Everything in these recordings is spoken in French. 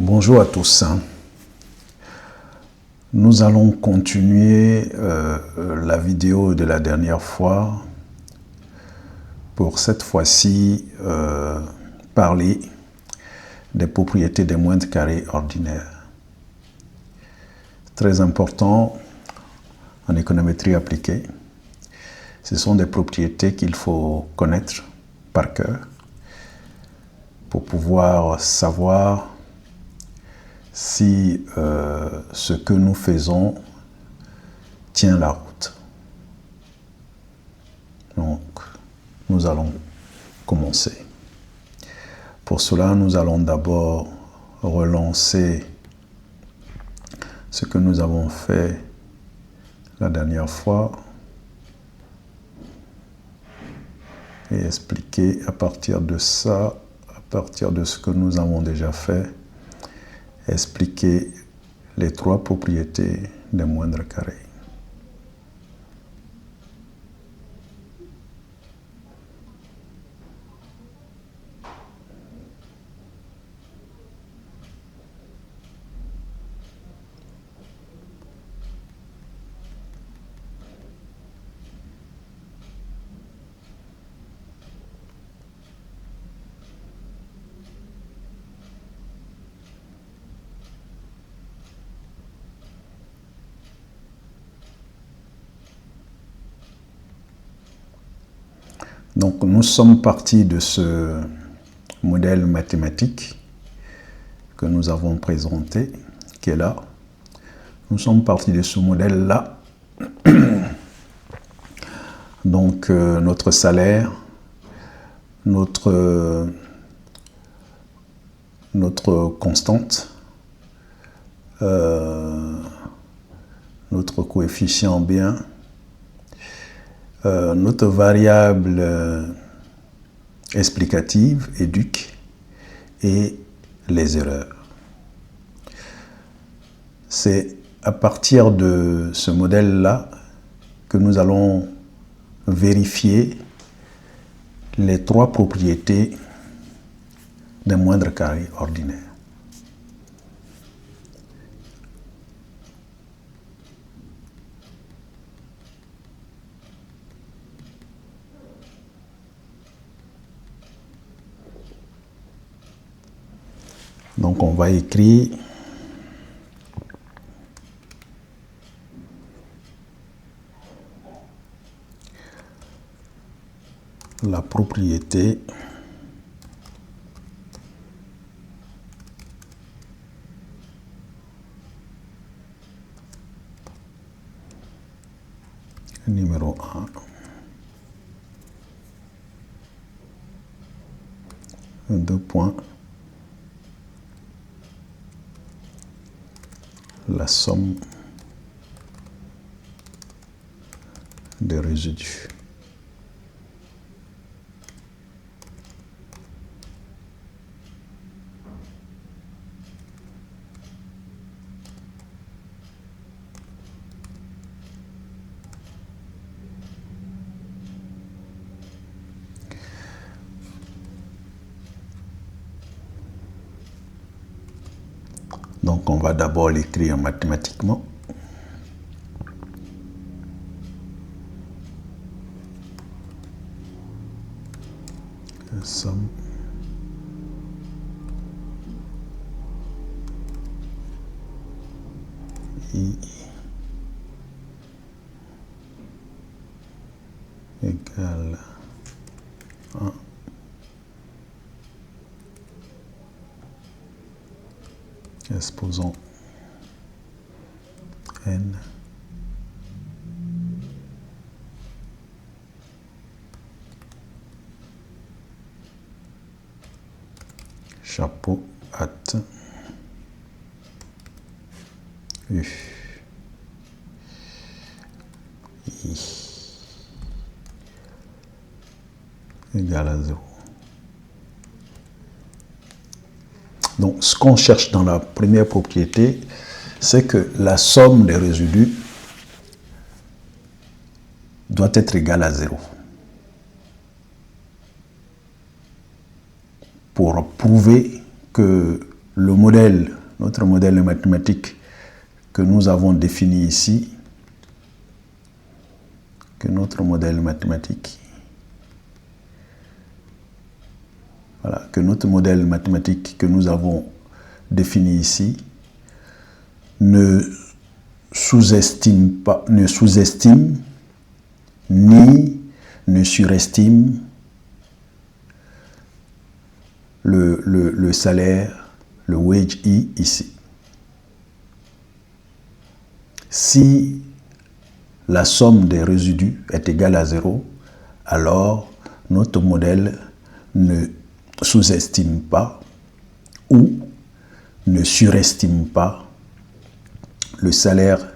Bonjour à tous. Nous allons continuer la vidéo de la dernière fois pour cette fois-ci parler des propriétés des moindres carrés ordinaires. Très important en économétrie appliquée. Ce sont des propriétés qu'il faut connaître par cœur pour pouvoir savoir si ce que nous faisons tient la route. Donc, nous allons commencer. Pour cela, nous allons d'abord relancer ce que nous avons fait la dernière fois et expliquer à partir de ça, à partir de ce que nous avons déjà fait, expliquer les trois propriétés des moindres carrés. Donc, nous sommes partis de ce modèle mathématique que nous avons présenté, qui est là. Nous sommes partis de ce modèle-là. Donc, notre salaire, notre constante, notre coefficient bien, notre variable explicative, éduc, et les erreurs. C'est à partir de ce modèle-là que nous allons vérifier les trois propriétés des moindres carrés ordinaires. Donc on va écrire la propriété numéro 1. Deux points. La somme des résidus. Donc, on va d'abord l'écrire mathématiquement. La somme I égale 1. Exposons n chapeau at U I égale à 0. Donc, ce qu'on cherche dans la première propriété, c'est que la somme des résidus doit être égale à 0. Pour prouver que le modèle, notre modèle mathématique que nous avons défini ici, que notre modèle mathématique que nous avons défini ici ne sous-estime ni ne surestime le salaire, le wage E ici. Si la somme des résidus est égale à 0, alors notre modèle ne sous-estime pas ou ne surestime pas le salaire,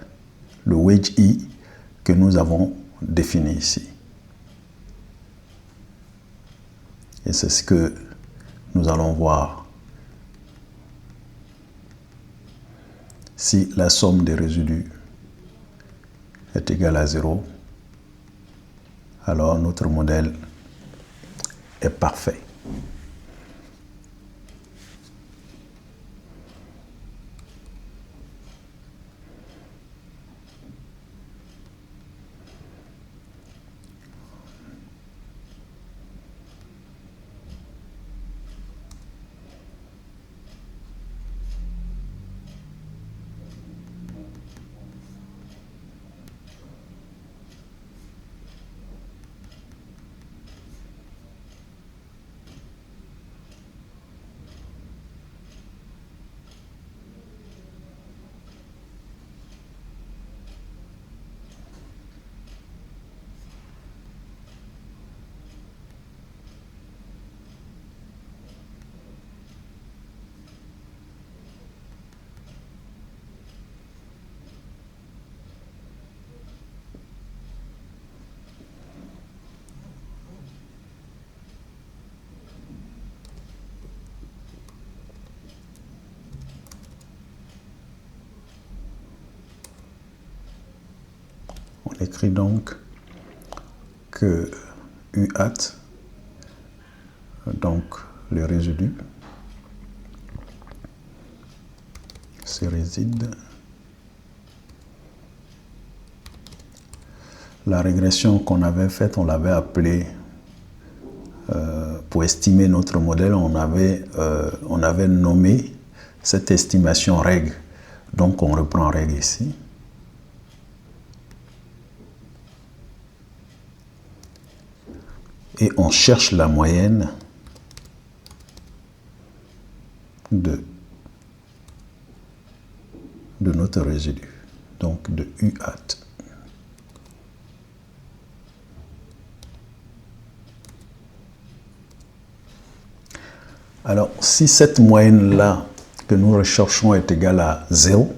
le wage E que nous avons défini ici. Et c'est ce que nous allons voir. Si la somme des résidus est égale à 0, alors notre modèle est parfait. On écrit donc que U hat, donc le résidu, c'est réside. La régression qu'on avait faite, on l'avait appelée, pour estimer notre modèle, on avait nommé cette estimation règle. Donc on reprend règle ici. Et on cherche la moyenne de notre résidu, donc de U hat. Alors, si cette moyenne-là que nous recherchons est égale à 0,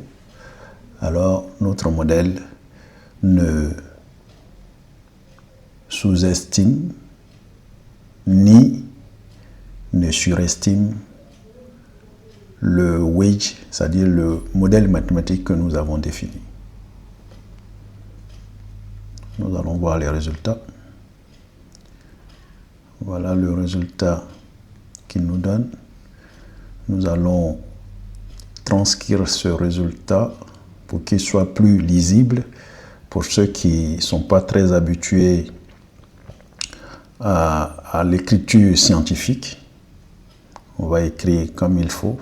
alors notre modèle ne sous-estime ni ne surestime le wage, c'est-à-dire le modèle mathématique que nous avons défini. Nous allons voir les résultats. Voilà le résultat qu'il nous donne. Nous allons transcrire ce résultat pour qu'il soit plus lisible pour ceux qui ne sont pas très habitués à l'écriture scientifique. On va écrire comme il faut.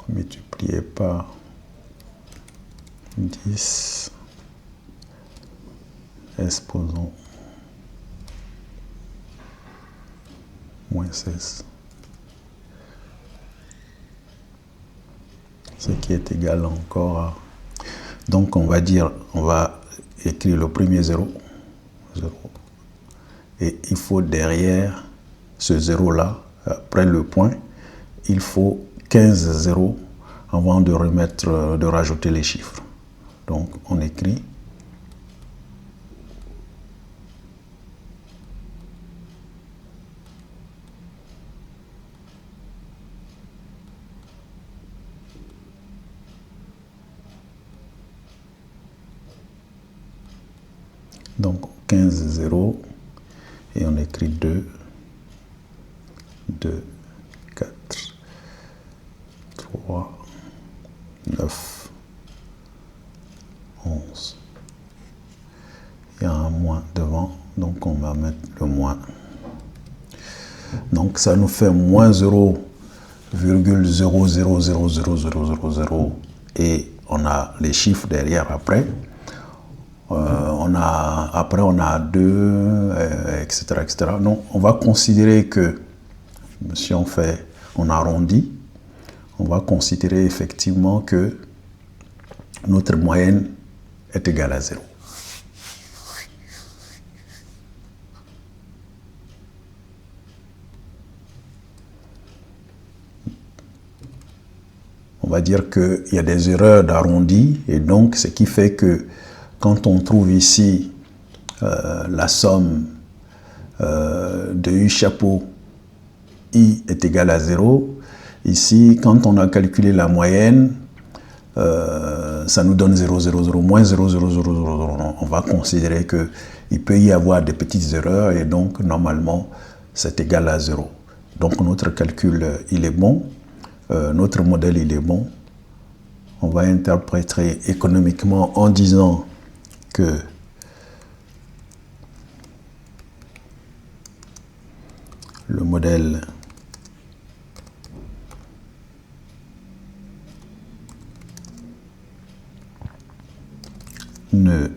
Multiplié par 10 exposant moins 16, ce qui est égal encore à Donc on va dire, on va écrire le premier 0, 0. Et il faut derrière ce 0 là, après le point, il faut 15 zéros avant de remettre, de rajouter les chiffres. Donc on écrit donc 15 zéros et on écrit 2, 2, 4, 3, 9, 11. Il y a un moins devant, donc on va mettre le moins. Donc ça nous fait moins 0,0000000 et on a les chiffres derrière après. Après on a 2, etc., etc. Donc on va considérer que si on arrondit, on va considérer effectivement que notre moyenne est égale à 0. On va dire qu'il y a des erreurs d'arrondi et donc ce qui fait que quand on trouve ici la somme de U chapeau I est égale à 0, ici quand on a calculé la moyenne, ça nous donne 0,00, moins 0,0000. On va considérer qu'il peut y avoir des petites erreurs et donc normalement c'est égal à 0. Donc notre calcul il est bon, notre modèle il est bon. On va interpréter économiquement en disant que le modèle ne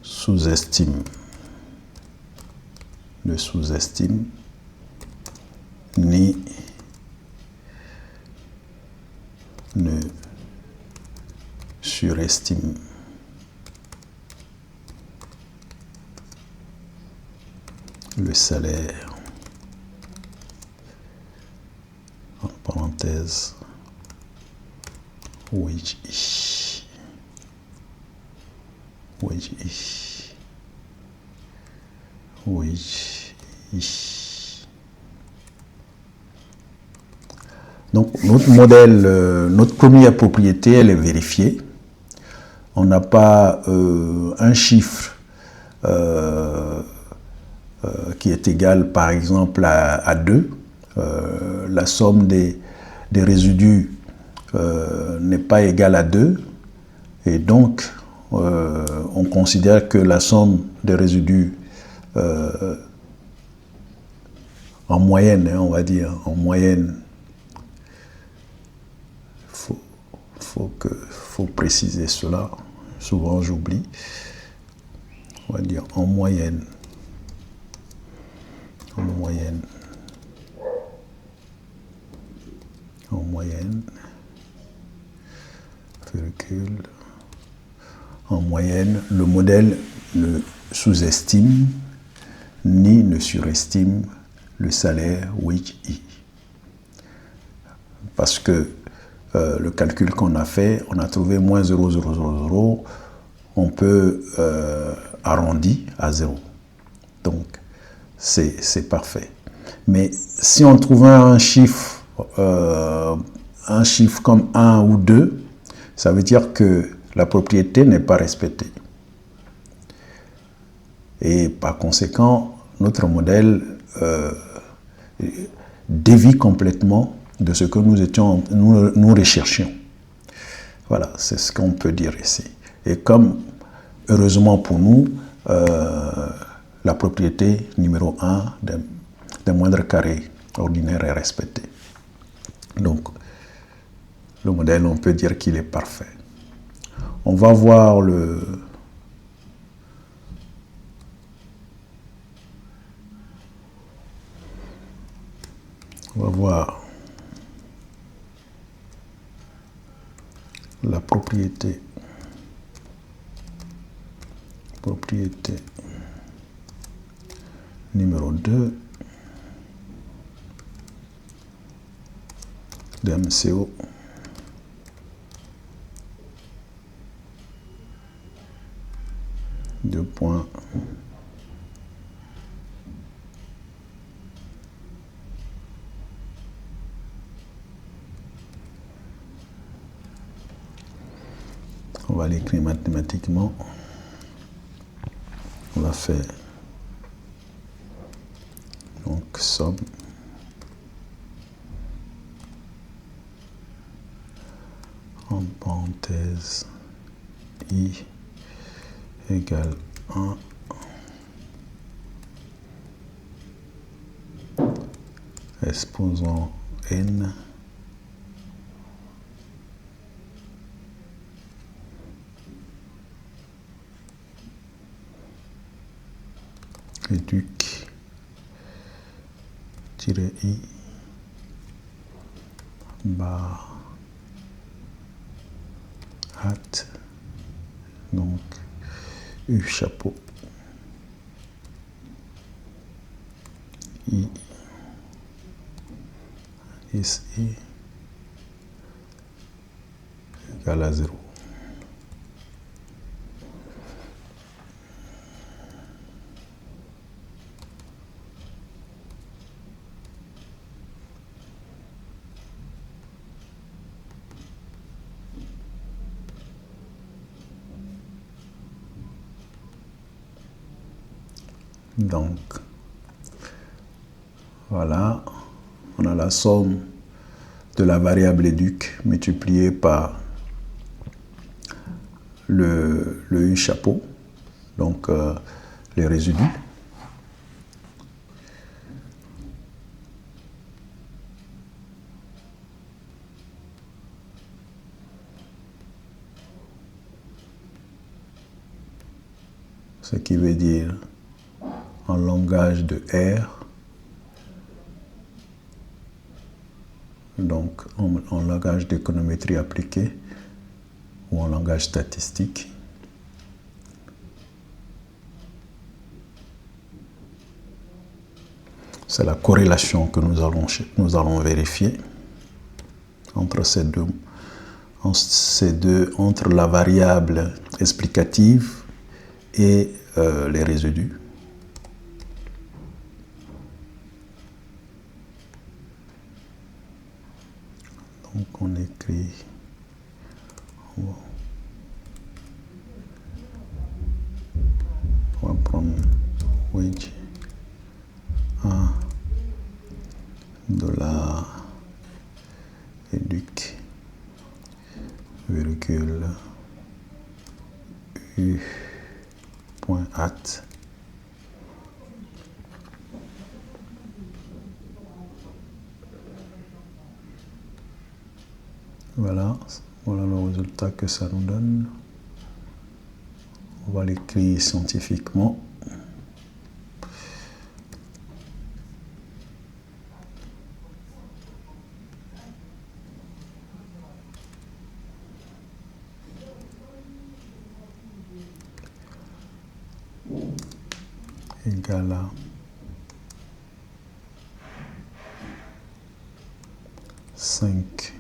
sous-estime ni ne surestime le salaire, en parenthèse, wage Donc notre modèle, notre première propriété, elle est vérifiée. On n'a pas un chiffre qui est égal par exemple à 2. La somme des résidus n'est pas égale à 2. Et donc, on considère que la somme des résidus en moyenne, on va dire, en moyenne, faut préciser cela, souvent j'oublie, on va dire en moyenne, le modèle ne sous-estime ni ne surestime le salaire wage I. Parce que le calcul qu'on a fait, on a trouvé moins 0,000, on peut arrondir à 0. Donc, c'est parfait. Mais si on trouvait un chiffre comme 1 ou 2, ça veut dire que la propriété n'est pas respectée. Et par conséquent, notre modèle dévie complètement de ce que nous recherchions. Voilà, c'est ce qu'on peut dire ici. Et comme, heureusement pour nous, la propriété numéro 1 des moindres carrés ordinaires est respectée. Donc, le modèle, on peut dire qu'il est parfait. On va voir la propriété numéro 2 de MCO deux points on va l'écrire mathématiquement. On va faire donc somme en parenthèse I égale 1 exposant n éduc -i bar hat donc U chapeau I ici égale à 0. Donc, voilà, on a la somme de la variable éduc multipliée par le U chapeau, donc les résidus. Ce qui veut dire en langage de R, donc en langage d'économétrie appliquée ou en langage statistique. C'est la corrélation que nous allons vérifier entre entre la variable explicative et les résidus. Donc on écrit on va prendre wage $, éduc, virgule, U, point at. Voilà le résultat que ça nous donne. On va l'écrire scientifiquement. Égal à cinq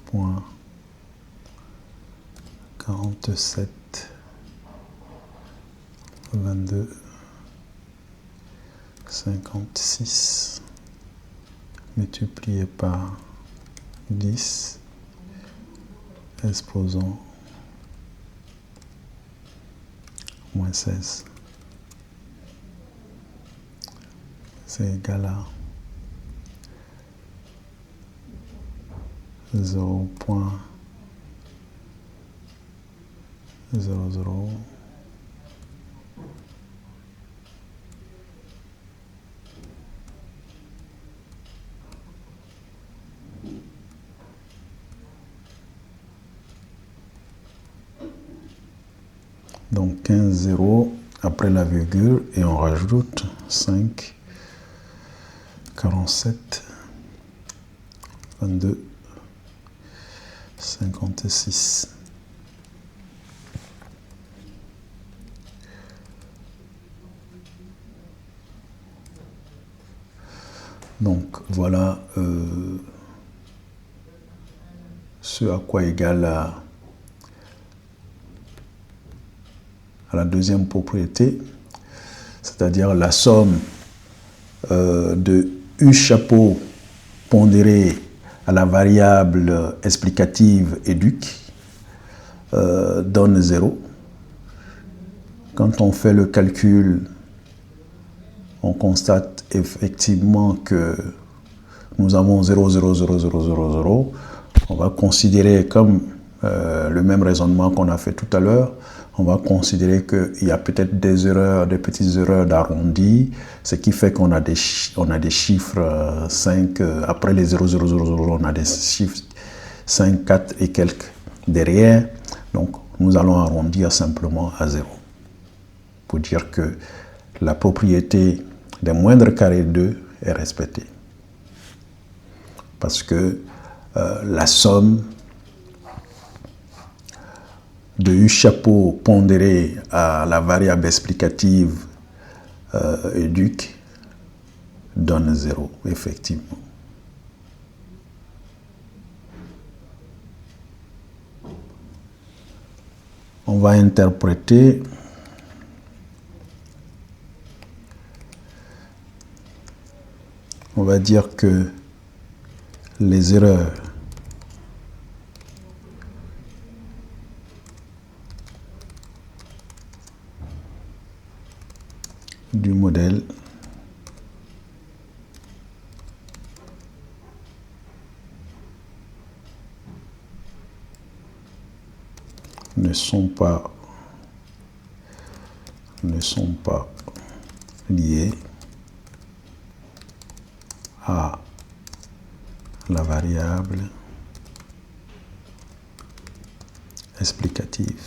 point 47 22 56 multiplié par 10 exposant moins 16. C'est égal à 0.00 donc 15 zéros après la virgule et on rajoute 5 47 22 56. Donc voilà ce à quoi égale à la deuxième propriété, c'est-à-dire la somme de U chapeau pondéré à la variable explicative éduc donne 0. Quand on fait le calcul, on constate effectivement que nous avons 0, 0, 0, 0, 0, 0. On va considérer comme le même raisonnement qu'on a fait tout à l'heure. On va considérer qu'il y a peut-être des erreurs, des petites erreurs d'arrondi, ce qui fait qu'on a des chiffres 5, après les 0, 0, 0, 0, on a des chiffres 5, 4 et quelques derrière. Donc, nous allons arrondir simplement à 0. Pour dire que la propriété des moindres carrés 2 est respectée. Parce que la somme de U chapeau pondéré à la variable explicative éduc donne 0, effectivement. On va interpréter on va dire que les erreurs du modèle ne sont pas liées à la variable explicative.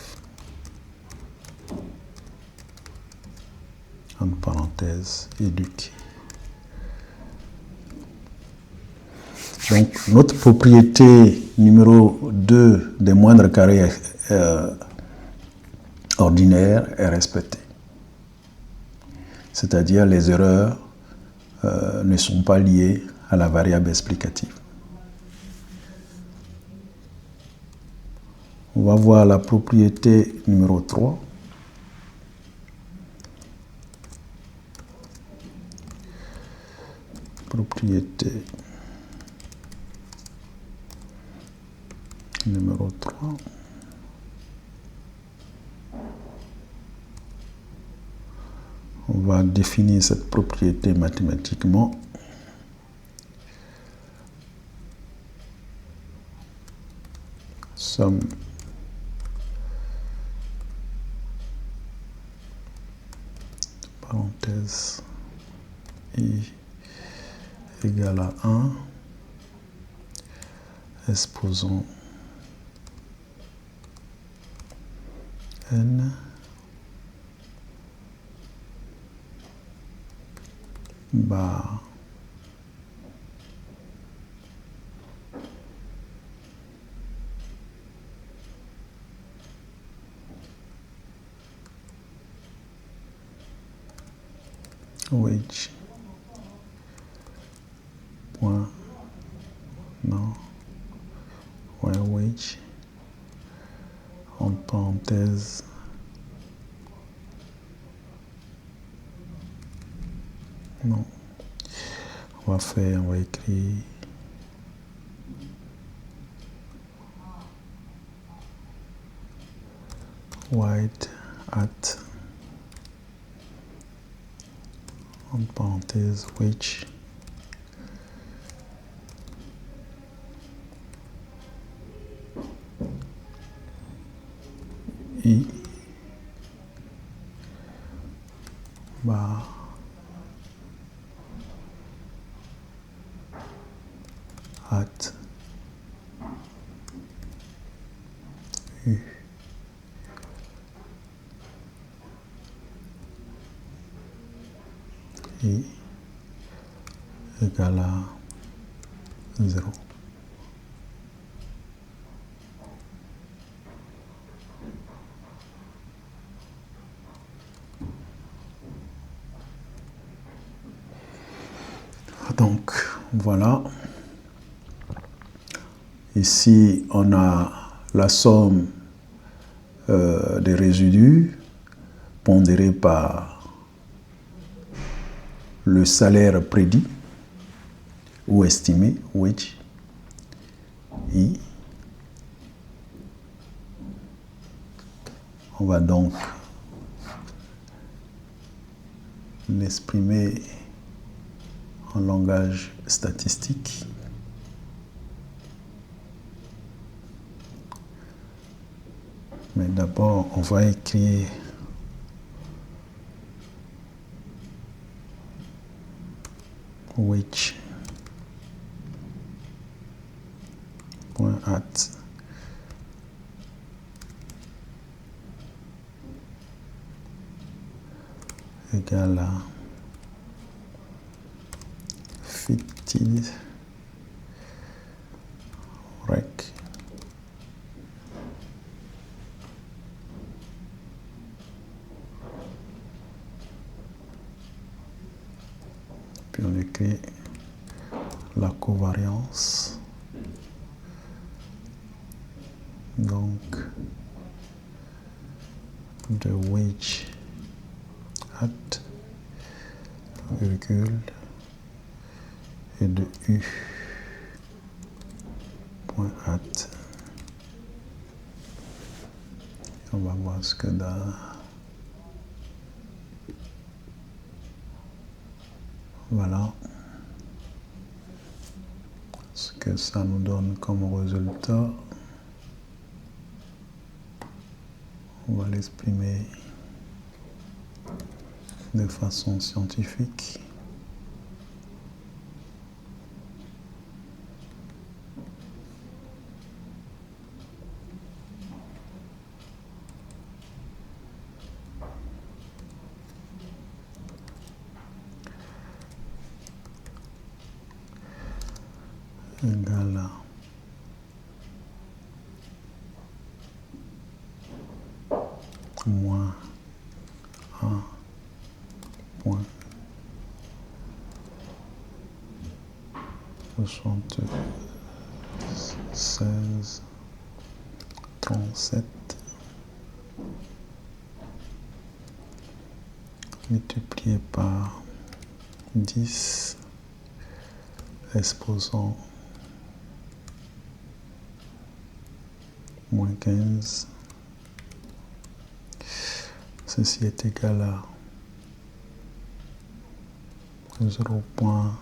En parenthèse, éduc. Donc, notre propriété numéro 2 des moindres carrés ordinaires est respectée. C'est-à-dire les erreurs ne sont pas liées à la variable explicative. On va voir la propriété numéro 3. Propriété numéro 3. On va définir cette propriété mathématiquement. Somme parenthèse I égale à 1, exposons n bar wage point non wage en parenthèse non, on va écrire white at en parenthèse wage I bar at U I égale à 0. voilà. Ici, on a la somme des résidus pondérés par le salaire prédit ou estimé, wage, I. On va donc l'exprimer en langage statistique. Mais d'abord, on va écrire wage .at égale à fictive rec puis on écrit la covariance, donc de wage at virgule et de u point at. On va voir ce que donne. Voilà ce que ça nous donne comme résultat. On va l'exprimer de façon scientifique. Égale à moins 1 point 76 37 multiplié par 10 exposant moins 15. Ceci est égal à 0.00.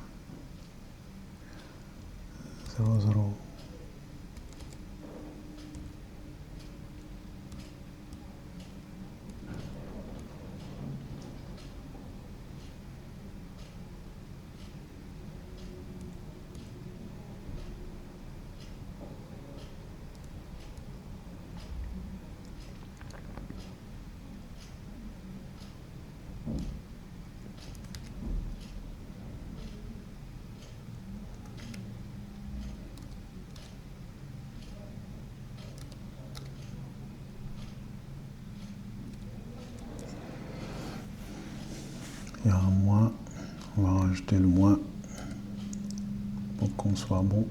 Il y a un moins, on va rajouter le moins pour qu'on soit bon.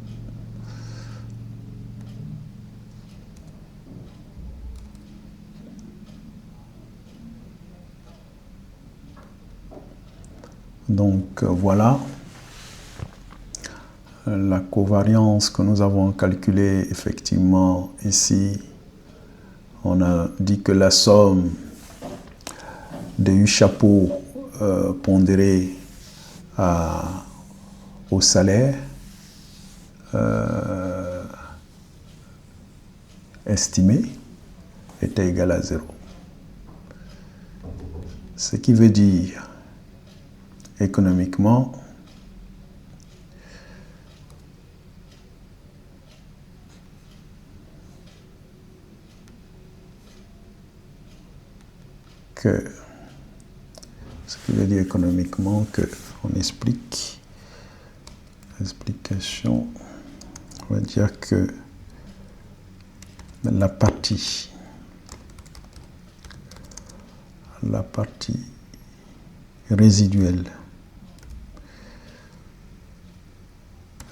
Donc voilà la covariance que nous avons calculée effectivement ici. On a dit que la somme des U chapeaux pondérés au salaire estimé était égale à 0. Ce qui veut dire économiquement que on explique l'explication, on va dire que la partie résiduelle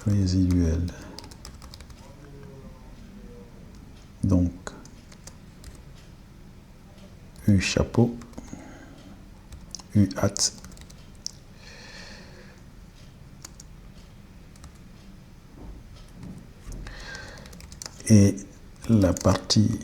résiduel. Donc, U chapeau, U hat. Et la partie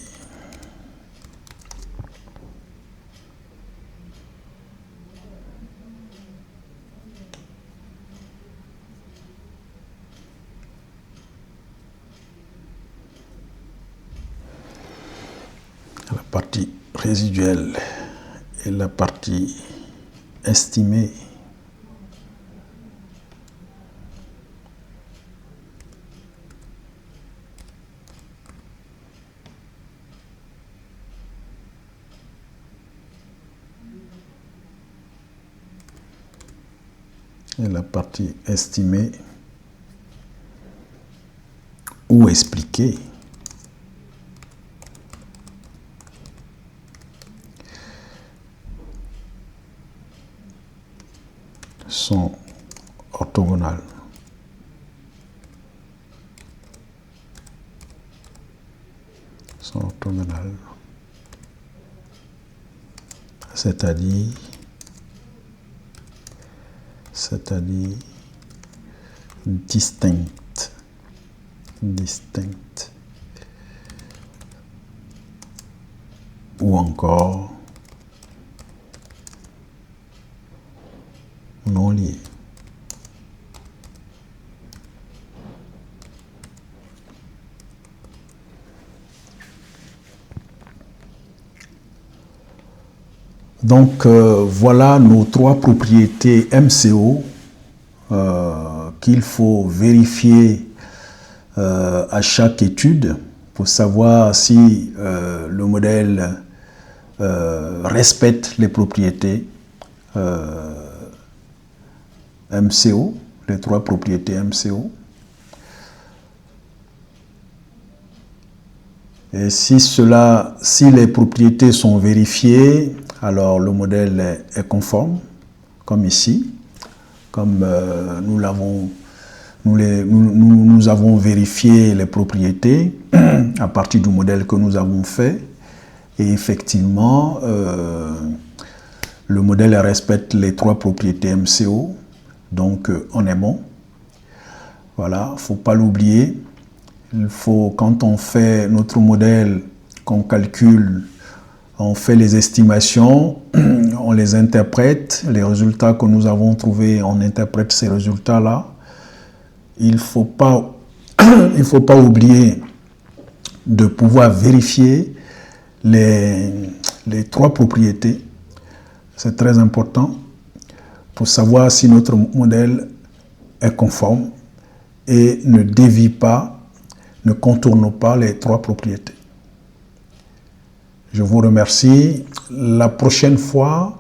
résiduelle et la partie estimée. Et la partie estimée ou expliquée sont orthogonales. C'est-à-dire distinctes. Ou encore non liées. Donc voilà nos trois propriétés MCO qu'il faut vérifier à chaque étude pour savoir si le modèle respecte les propriétés MCO, les trois propriétés MCO. Et si les propriétés sont vérifiées, alors le modèle est conforme, comme ici, comme nous avons vérifié les propriétés à partir du modèle que nous avons fait. Et effectivement, le modèle respecte les trois propriétés MCO, donc on est bon. Voilà, il ne faut pas l'oublier. Il faut, quand on fait notre modèle, qu'on calcule, on fait les estimations, on les interprète, les résultats que nous avons trouvés, on interprète ces résultats-là. Il ne faut pas oublier de pouvoir vérifier les trois propriétés. C'est très important pour savoir si notre modèle est conforme et ne dévie pas, ne contourne pas les trois propriétés. Je vous remercie. La prochaine fois,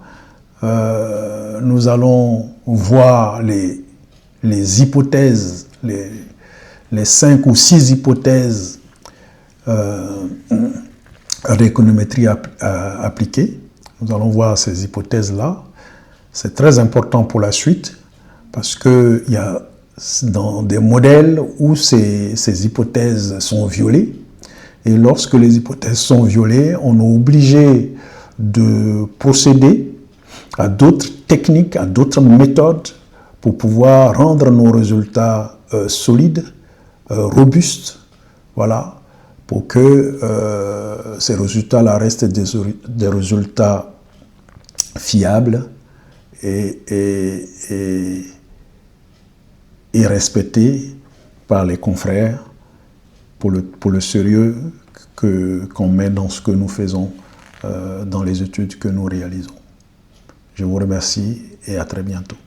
nous allons voir les hypothèses, les 5 ou 6 hypothèses d'économétrie appliquée. Nous allons voir ces hypothèses-là. C'est très important pour la suite parce qu'il y a dans des modèles où ces hypothèses sont violées. Et lorsque les hypothèses sont violées, on est obligé de procéder à d'autres techniques, à d'autres méthodes pour pouvoir rendre nos résultats solides, robustes, voilà, pour que ces résultats-là restent des résultats fiables et respectés par les confrères pour le sérieux qu'on met dans ce que nous faisons, dans les études que nous réalisons. Je vous remercie et à très bientôt.